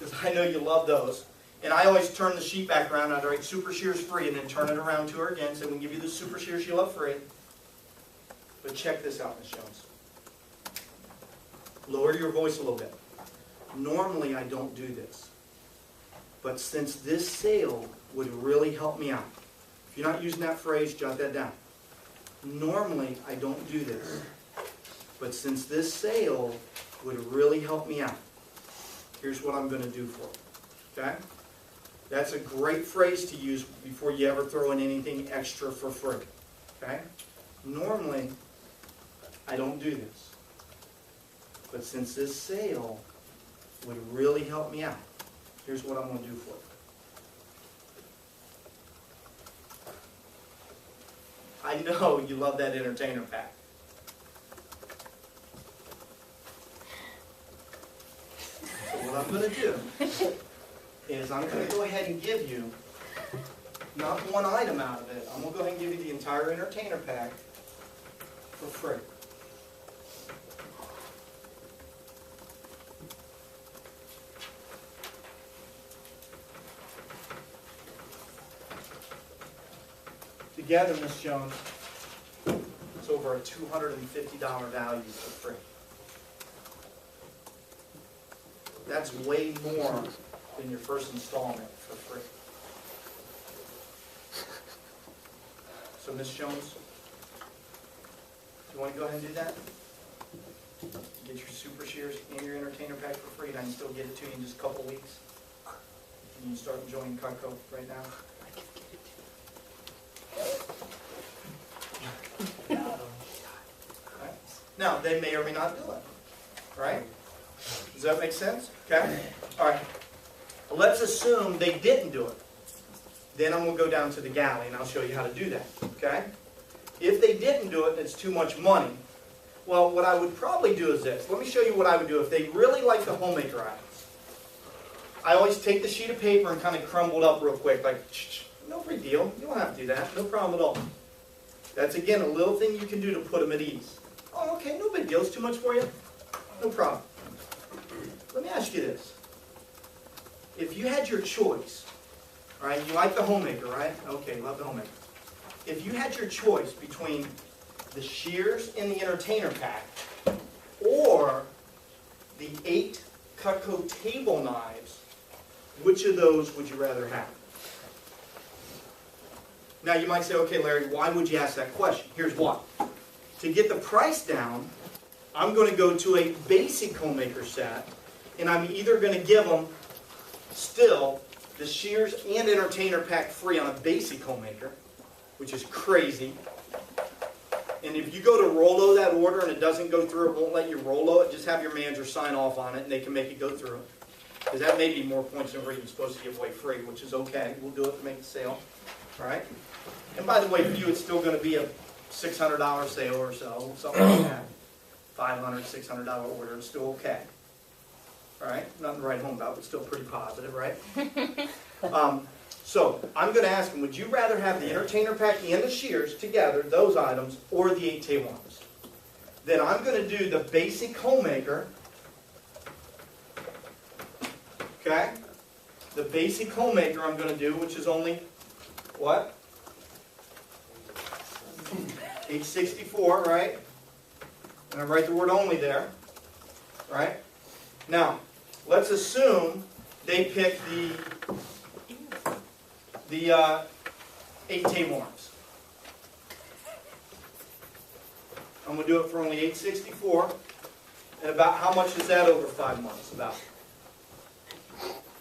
because I know you love those. And I always turn the sheet back around, I'd write super shears free, and then turn it around to her again, so we can give you the super shears you love free. But check this out, Ms. Jones. Lower your voice a little bit. Normally I don't do this. But since this sale would really help me out. If you're not using that phrase, jot that down. Normally I don't do this. But since this sale would really help me out, here's what I'm going to do for you. Okay? That's a great phrase to use before you ever throw in anything extra for free. Okay? Normally, I don't do this. But since this sale would really help me out, here's what I'm going to do for you. I know you love that entertainer pack. So what I'm going to do is I'm going to go ahead and give you not one item out of it. I'm going to go ahead and give you the entire entertainer pack for free. Together, Miss Jones, it's over a $250 value for free. That's way more than your first installment for free. So, Miss Jones, do you want to go ahead and do that? Get your super shears and your entertainer pack for free, and I can still get it to you in just a couple weeks. And you can start enjoying Cutco right now. Right. Now, they may or may not do it. Right? Does that make sense? Okay? All right. Let's assume they didn't do it. Then I'm going to go down to the galley and I'll show you how to do that. Okay? If they didn't do it and it's too much money, well, what I would probably do is this. Let me show you what I would do if they really like the homemaker items. I always take the sheet of paper and kind of crumble it up real quick, like, no big deal. You don't have to do that. No problem at all. That's, again, a little thing you can do to put them at ease. Oh, okay, no big deal. It's too much for you? No problem. Let me ask you this. If you had your choice, all right, you like the homemaker, right? Okay, love the homemaker. If you had your choice between the shears in the entertainer pack or the 8 Cutco table knives, which of those would you rather have? Now you might say, okay, Larry, why would you ask that question? Here's why. To get the price down, I'm going to go to a basic homemaker set, and I'm either going to give them still the shears and entertainer pack free on a basic homemaker, which is crazy. And if you go to Rolo that order and it doesn't go through, it won't let you Rolo it, just have your manager sign off on it and they can make it go through. Because that may be more points than we're even supposed to give away free, which is okay. We'll do it to make the sale. All right? And by the way, for you, it's still going to be a $600 sale or so, something like that. $500, $600 order, it's still okay. All right? Nothing to write home about, but still pretty positive, right? So, I'm going to ask them, would you rather have the entertainer pack and the shears together, those items, or the 8 table knives? Then I'm going to do the basic homemaker. Okay? The basic homemaker I'm going to do, which is only, what? $864, right? And I write the word only there. Right? Now, let's assume they pick the 8 table knives. I'm going to do it for only $864. And about how much is that over 5 months? About.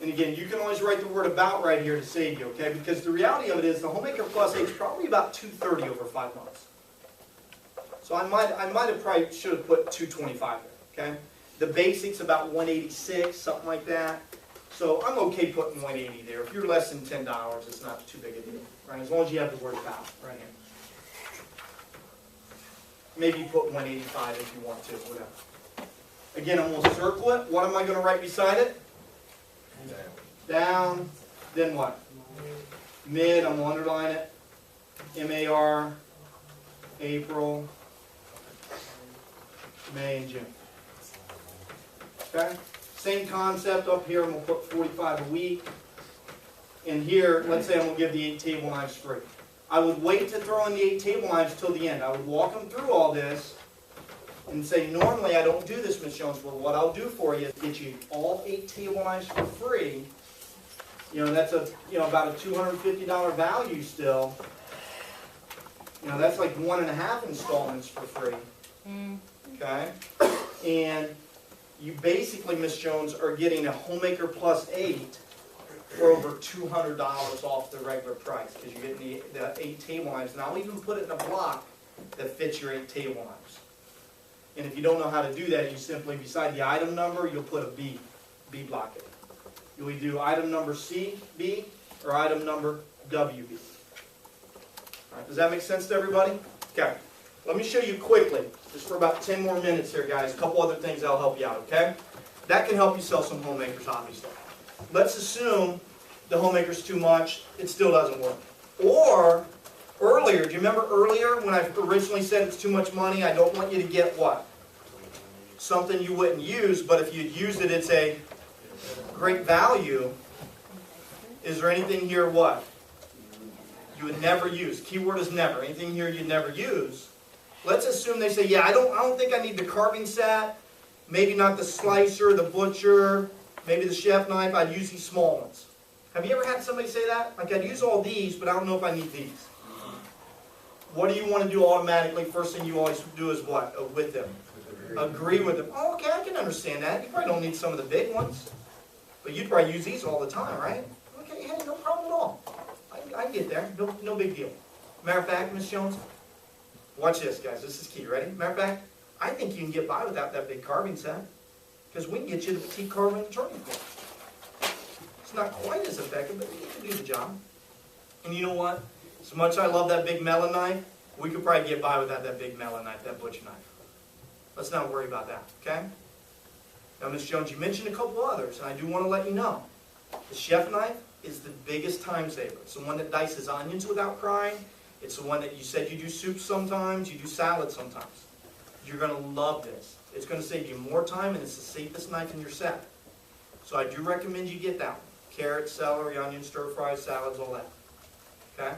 And again, you can always write the word about right here to save you, okay? Because the reality of it is the Homemaker Plus 8 is probably about $230 over 5 months. So I might have probably should have put $225 there, okay? The basics about $186, something like that. So I'm okay putting $180 there. If you're less than $10, it's not too big a deal, right? As long as you have the word about right here. Maybe you put $185 if you want to, whatever. Again, I'm going to circle it. What am I going to write beside it? Down. Then what? Mid. I'm going to underline it. MAR. April. May and June. Okay? Same concept up here, I'm going to put 45 a week. And here, let's say I'm going to give the 8 table knives free. I would wait to throw in the 8 table knives till the end. I would walk them through all this and say, normally I don't do this, Ms. Jones, but what I'll do for you is get you all 8 table knives for free. You know, that's about a $250 value still. You know, that's like 1.5 installments for free. Okay? And you basically, Ms. Jones, are getting a Homemaker Plus 8 for over $200 off the regular price, because you're getting the 8 table knives. And I'll even put it in a block that fits your 8 table knives. And if you don't know how to do that, you simply, beside the item number, you'll put a B block it. You'll either do item number CB or item number WB. All right, does that make sense to everybody? Okay. Let me show you quickly, just for about 10 more minutes here, guys, a couple other things that'll help you out, okay? That can help you sell some homemakers, obviously. Let's assume the homemaker's too much, it still doesn't work. Or, earlier, do you remember earlier when I originally said it's too much money, I don't want you to get what? Something you wouldn't use, but if you'd use it, it's a great value. Is there anything here what? You would never use. Keyword is never. Anything here you'd never use. Let's assume they say, yeah, I don't think I need the carving set, maybe not the slicer, the butcher, maybe the chef knife, I'd use these small ones. Have you ever had somebody say that? Like, I'd use all these, but I don't know if I need these. What do you want to do automatically? First thing you always do is what? With them. Agree with them. Oh, okay, I can understand that. You probably don't need some of the big ones. But you'd probably use these all the time, right? Okay, hey, no problem at all. I get there. No big deal. Matter of fact, Ms. Jones, watch this, guys. This is key. Ready? Matter of fact, I think you can get by without that big carving set, because we can get you the petite carving and turning board. It's not quite as effective, but it can do the job. And you know what? As much as I love that big melon knife, we could probably get by without that big melon knife, that butcher knife. Let's not worry about that, okay? Now, Ms. Jones, you mentioned a couple others, and I do want to let you know. The chef knife is the biggest time saver. It's the one that dices onions without crying. It's the one that you said you do soup sometimes, you do salad sometimes. You're going to love this. It's going to save you more time, and it's the safest knife in your set. So I do recommend you get that one. Carrots, celery, onions, stir fries, salads, all that. Okay?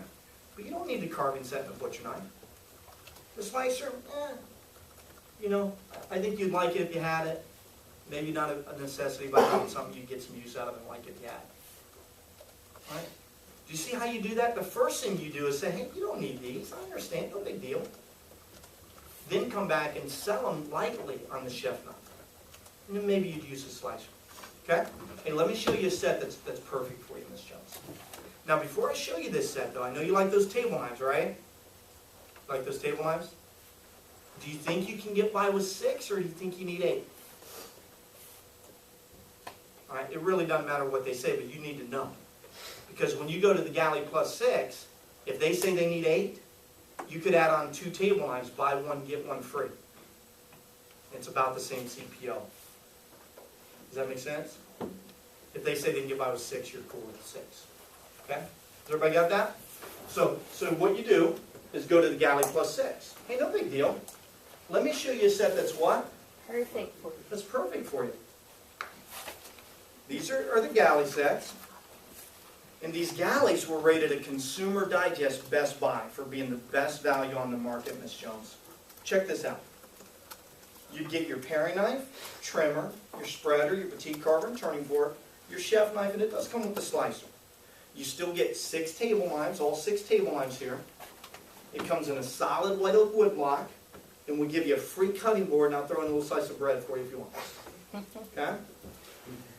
But you don't need the carving set and the butcher knife. The slicer, you know, I think you'd like it if you had it. Maybe not a necessity, but maybe something you'd get some use out of and like it if you had it. All right? Do you see how you do that? The first thing you do is say, hey, you don't need these. I understand. No big deal. Then come back and sell them lightly on the chef knife. And then maybe you'd use a slicer. Okay? Hey, let me show you a set that's perfect for you, Ms. Jones. Now, before I show you this set, though, I know you like those table knives, right? Like those table knives? Do you think you can get by with 6, or do you think you need 8? All right, it really doesn't matter what they say, but you need to know. Because when you go to the Galley Plus 6, if they say they need 8, you could add on 2 table knives, buy one, get one free. It's about the same CPO. Does that make sense? If they say they can get by with 6, you're cool with 6. Okay? Has everybody got that? So what you do is go to the Galley Plus 6. Hey, no big deal. Let me show you a set that's what? Perfect for you. That's perfect for you. These are the Galley sets. And these galleys were rated a Consumer Digest Best Buy for being the best value on the market, Ms. Jones. Check this out. You'd get your paring knife, trimmer, your spreader, your petite carver and turning board, your chef knife, and it does come with the slicer. You still get 6 table knives, all 6 table knives here. It comes in a solid white oak wood block, and we give you a free cutting board, and I'll throw in a little slice of bread for you if you want. Okay?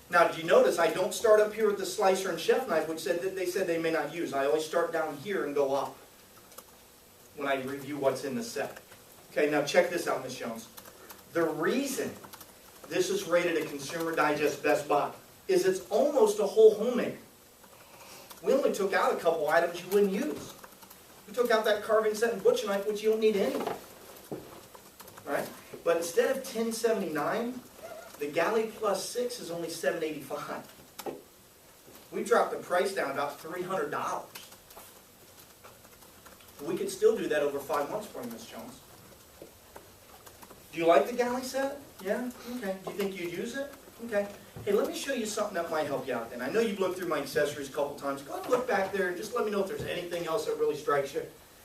Now, do you notice I don't start up here with the slicer and chef knife, which they said they may not use. I always start down here and go up when I review what's in the set. Okay, now check this out, Ms. Jones. The reason this is rated a Consumer Digest Best Buy is it's almost a whole homemaker. We only took out a couple items you wouldn't use. We took out that carving set and butcher knife, which you don't need anyway. Right? But instead of $10.79, the Galley Plus 6 is only $7.85. We dropped the price down about $300. We could still do that over 5 months for you, Ms. Jones. Do you like the Galley set? Yeah? Okay. Do you think you'd use it? Okay. Hey, let me show you something that might help you out then. I know you've looked through my accessories a couple times. Go ahead and look back there and just let me know if there's anything else that really strikes you.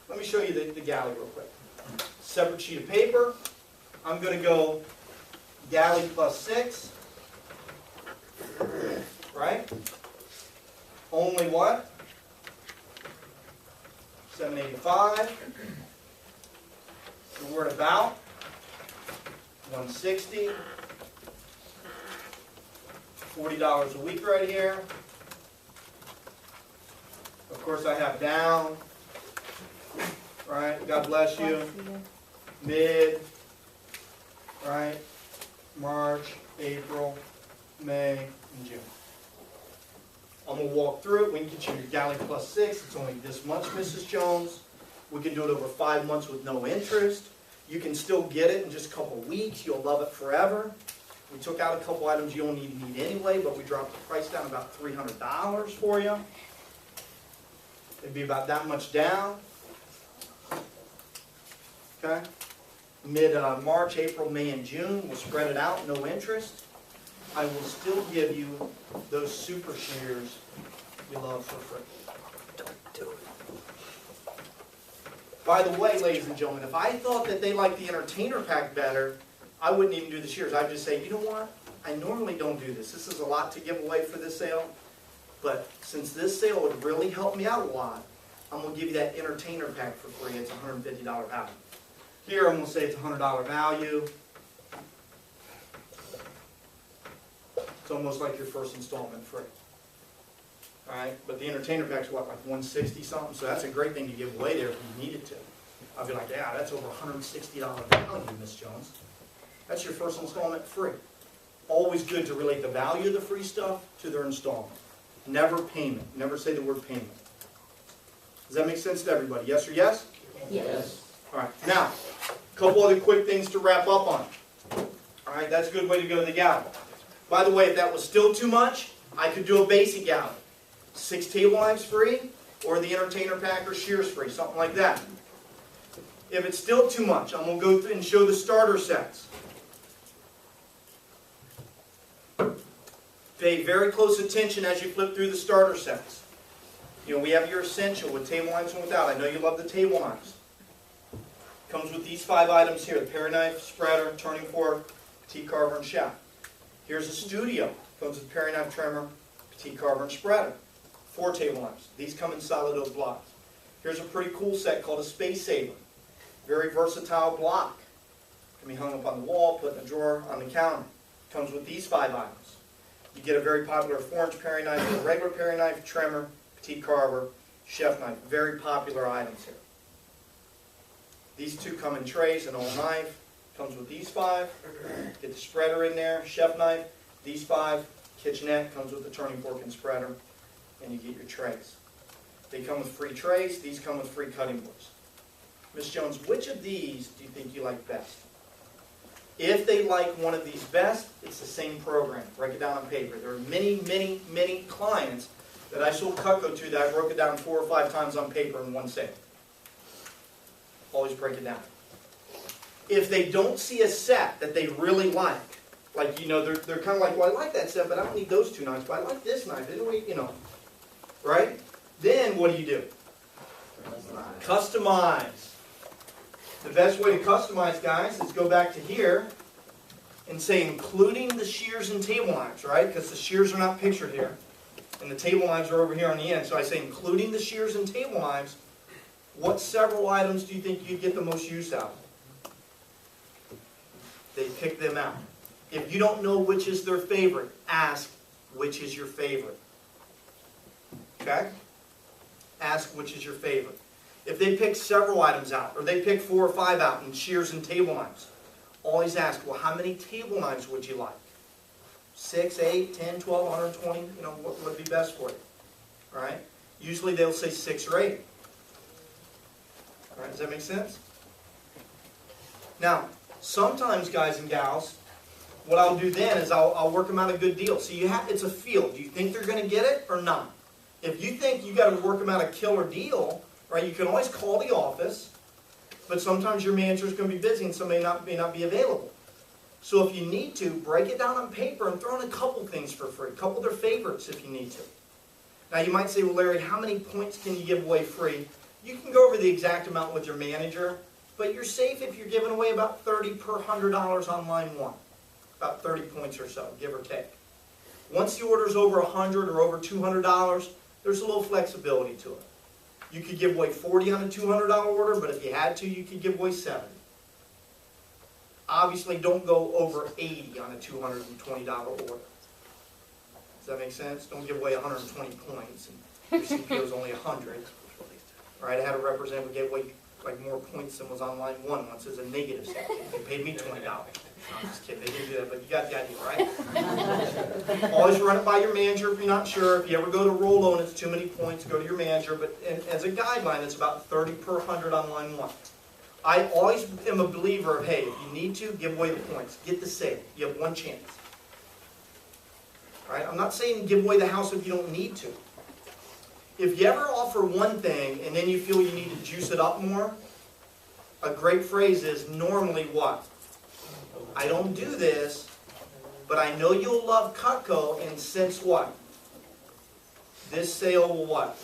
Let me show you the galley real quick. Separate sheet of paper. I'm going to go galley plus 6. Right? Only what? $785. So we're at about $160. $40 a week right here. Of course, I have down. Right? God bless you. Mid. Right? March, April, May, and June. I'm going to walk through it. We can get you your galley plus 6. It's only this much, Mrs. Jones. We can do it over 5 months with no interest. You can still get it in just a couple weeks. You'll love it forever. We took out a couple items you don't need anyway, but we dropped the price down about $300 for you. It'd be about that much down. Okay? Mid-March, April, May, and June. We'll spread it out, no interest. I will still give you those super shears you love for free. Don't do it. By the way, ladies and gentlemen, if I thought that they liked the entertainer pack better, I wouldn't even do the shears. I'd just say, you know what? I normally don't do this. This is a lot to give away for this sale. But since this sale would really help me out a lot, I'm going to give you that entertainer pack for free. It's $150 value. Here I'm going to say it's $100 value. It's almost like your first installment free. Alright, but the entertainer pack's what, like $160 something? So that's a great thing to give away there if you needed to. I'd be like, yeah, that's over $160 value, Miss Jones. That's your first installment free. Always good to relate the value of the free stuff to their installment. Never payment. Never say the word payment. Does that make sense to everybody? Yes or yes? Yes. Alright, now, a couple other quick things to wrap up on. Alright, that's a good way to go to the galley. By the way, if that was still too much, I could do a basic galley. 6 table knives free, or the entertainer pack or shears free, something like that. If it's still too much, I'm going to go through and show the starter sets. Pay very close attention as you flip through the starter sets. You know, we have your essential with table knives and without. I know you love the table knives. Comes with these 5 items here: the paring knife, spreader, turning fork, petite carver, and shaft. Here's a studio. Comes with paring knife, trimmer, petite carver, and spreader. 4 table knives. These come in solid oak blocks. Here's a pretty cool set called a Space Saver. Very versatile block. Can be hung up on the wall, put in a drawer, on the counter. Comes with these 5 items. You get a very popular 4-inch paring knife, a regular paring knife, trimmer, petite carver, chef knife. Very popular items here. These 2 come in trays, an old knife. Comes with these 5. Get the spreader in there, chef knife. These 5, kitchenette, comes with the turning fork and spreader. And you get your trays. They come with free trays. These come with free cutting boards. Miss Jones, which of these do you think you like best? If they like one of these best, it's the same program. Break it down on paper. There are many, many, many clients that I sold Cutco to that I broke it down 4 or 5 times on paper in one sale. Always break it down. If they don't see a set that they really like, you know, they're kind of like, well, I like that set, but I don't need those 2 knives, but I like this knife. Didn't we, you know, right? Then what do? Customize. The best way to customize, guys, is go back to here and say including the shears and table knives, right? Because the shears are not pictured here. And the table knives are over here on the end. So I say including the shears and table knives, what several items do you think you'd get the most use out of? They pick them out. If you don't know which is their favorite, ask which is your favorite. Okay? Ask which is your favorite. If they pick several items out, or they pick 4 or 5 out in shears and table knives, always ask, well, how many table knives would you like? 6, 8, 10, 12, 120, you know, what would be best for you? All right? Usually they'll say 6 or 8. All right, does that make sense? Now, sometimes, guys and gals, what I'll do then is I'll work them out a good deal. So it's a feel. Do you think they're going to get it or not? If you think you got to work them out a killer deal, right, you can always call the office, but sometimes your manager is going to be busy and somebody may not be available. So if you need to, break it down on paper and throw in a couple things for free. A couple of their favorites if you need to. Now you might say, well Larry, how many points can you give away free? You can go over the exact amount with your manager, but you're safe if you're giving away about 30 per $100 on line 1. About 30 points or so, give or take. Once the order's over $100 or over $200, there's a little flexibility to it. You could give away 40 on a $200 order, but if you had to, you could give away 70. Obviously, don't go over 80 on a $220 order. Does that make sense? Don't give away 120 points and your CPO is only 100. Right? I had a representative give away like more points than was on line 1 once as a negative set. They paid me $20. No, I'm just kidding. They didn't do that, but you got the idea, right? Always run it by your manager if you're not sure. If you ever go to roll and it's too many points, go to your manager. But as a guideline, it's about 30 per 100 on line 1. I always am a believer of, hey, if you need to, give away the points. Get the sale. You have one chance. All right? I'm not saying give away the house if you don't need to. If you ever offer one thing and then you feel you need to juice it up more, a great phrase is normally what? I don't do this, but I know you'll love Cutco, and since what? This sale will what?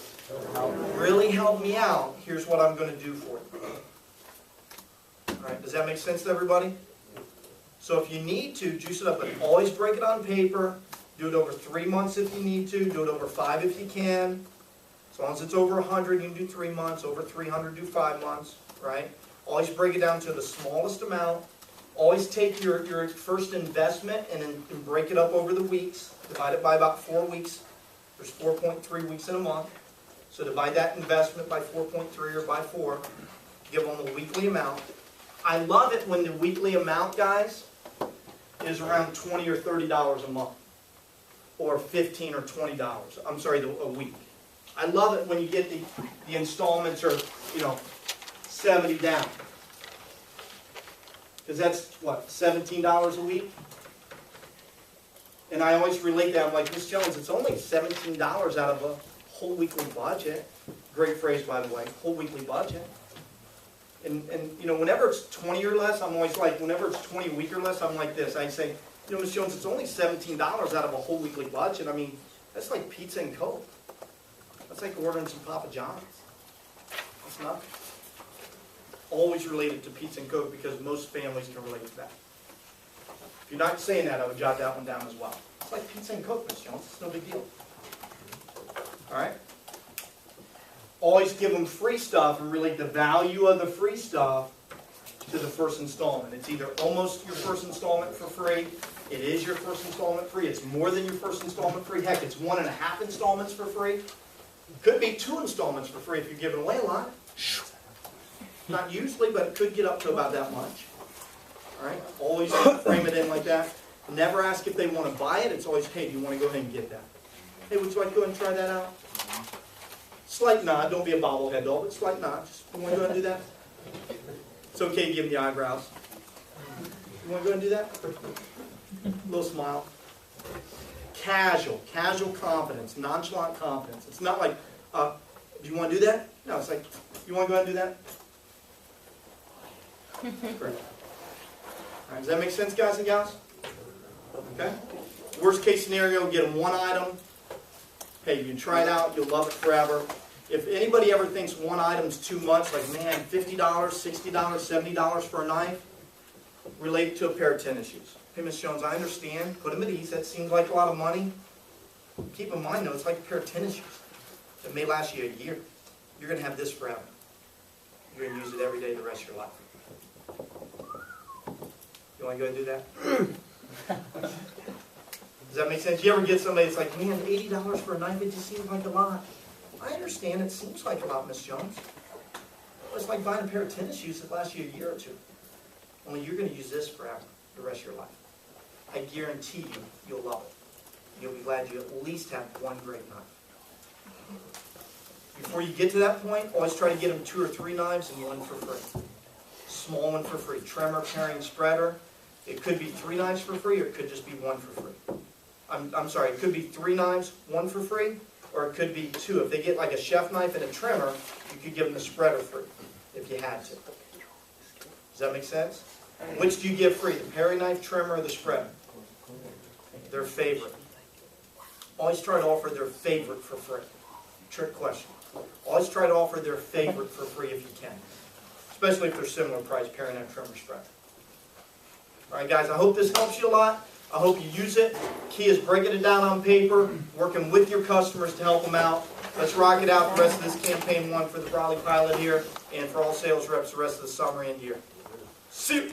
Really help me out. Here's what I'm going to do for you. All right, does that make sense to everybody? So if you need to, juice it up, but always break it on paper. Do it over 3 months if you need to. Do it over 5 if you can. As long as it's over 100, you can do 3 months. Over 300, do 5 months. Right? Always break it down to the smallest amount. Always take your first investment and break it up over the weeks. Divide it by about 4 weeks. There's 4.3 weeks in a month. So divide that investment by 4.3 or by 4. Give them the weekly amount. I love it when the weekly amount, guys, is around $20 or $30 a month. Or $15 or $20. I'm sorry, a week. I love it when you get the installments are, $70 down. Because that's, what, $17 a week? And I always relate that. I'm like, Miss Jones, it's only $17 out of a whole weekly budget. Great phrase, by the way, whole weekly budget. And whenever it's 20 or less, I'm always like, whenever it's 20 a week or less, I'm like this. I say, Miss Jones, it's only $17 out of a whole weekly budget. I mean, that's like pizza and Coke. That's like ordering some Papa John's. It's nothing. Always related to pizza and Coke because most families can relate to that. If you're not saying that, I would jot that one down as well. It's like pizza and Coke, Miss Jones. It's no big deal. All right? Always give them free stuff and relate the value of the free stuff to the first installment. It's either almost your first installment for free, it is your first installment free, it's more than your first installment free, heck, it's 1.5 installments for free. It could be 2 installments for free if you're giving away a lot. Not usually, but it could get up to about that much. All right? Always frame it in like that. Never ask if they want to buy it. It's always, hey, do you want to go ahead and get that? Hey, would you like to go ahead and try that out? Slight nod. Don't be a bobblehead doll, but slight nod. Just, you want to go ahead and do that? It's okay to give them the eyebrows. You want to go ahead and do that? A little smile. Casual confidence, nonchalant confidence. It's not like, do you want to do that? No, it's like, you want to go ahead and do that? Great. All right, does that make sense, guys and gals? Okay? Worst case scenario, get them one item. Hey, you can try it out. You'll love it forever. If anybody ever thinks one item's too much, like, man, $50, $60, $70 for a knife, relate to a pair of tennis shoes. Hey, Miss Jones, I understand. Put them at ease. That seems like a lot of money. Keep in mind, though, it's like a pair of tennis shoes. It may last you a year. You're going to have this forever. You're going to use it every day the rest of your life. You want to go ahead and do that? Does that make sense? You ever get somebody that's like, man, $80 for a knife, it just seems like a lot. I understand it seems like a lot, Miss Jones. It's like buying a pair of tennis shoes that last you a year or two. Only you're going to use this forever, the rest of your life. I guarantee you, you'll love it. You'll be glad you at least have one great knife. Before you get to that point, always try to get them 2 or 3 knives and one for free. Small one for free. Trimmer, paring, spreader. It could be 3 knives for free, or it could just be 1 for free. I'm sorry, it could be 3 knives, 1 for free, or it could be 2. If they get like a chef knife and a trimmer, you could give them the spreader free, if you had to. Does that make sense? Which do you give free, the paring knife, trimmer, or the spreader? Their favorite. Always try to offer their favorite for free. Trick question. Always try to offer their favorite for free if you can. Especially if they're similar price, paring knife, trimmer, spreader. Alright guys, I hope this helps you a lot. I hope you use it. Key is breaking it down on paper, working with your customers to help them out. Let's rock it out the rest of this campaign one for the Brawley pilot here, and for all sales reps the rest of the summer and year. See you.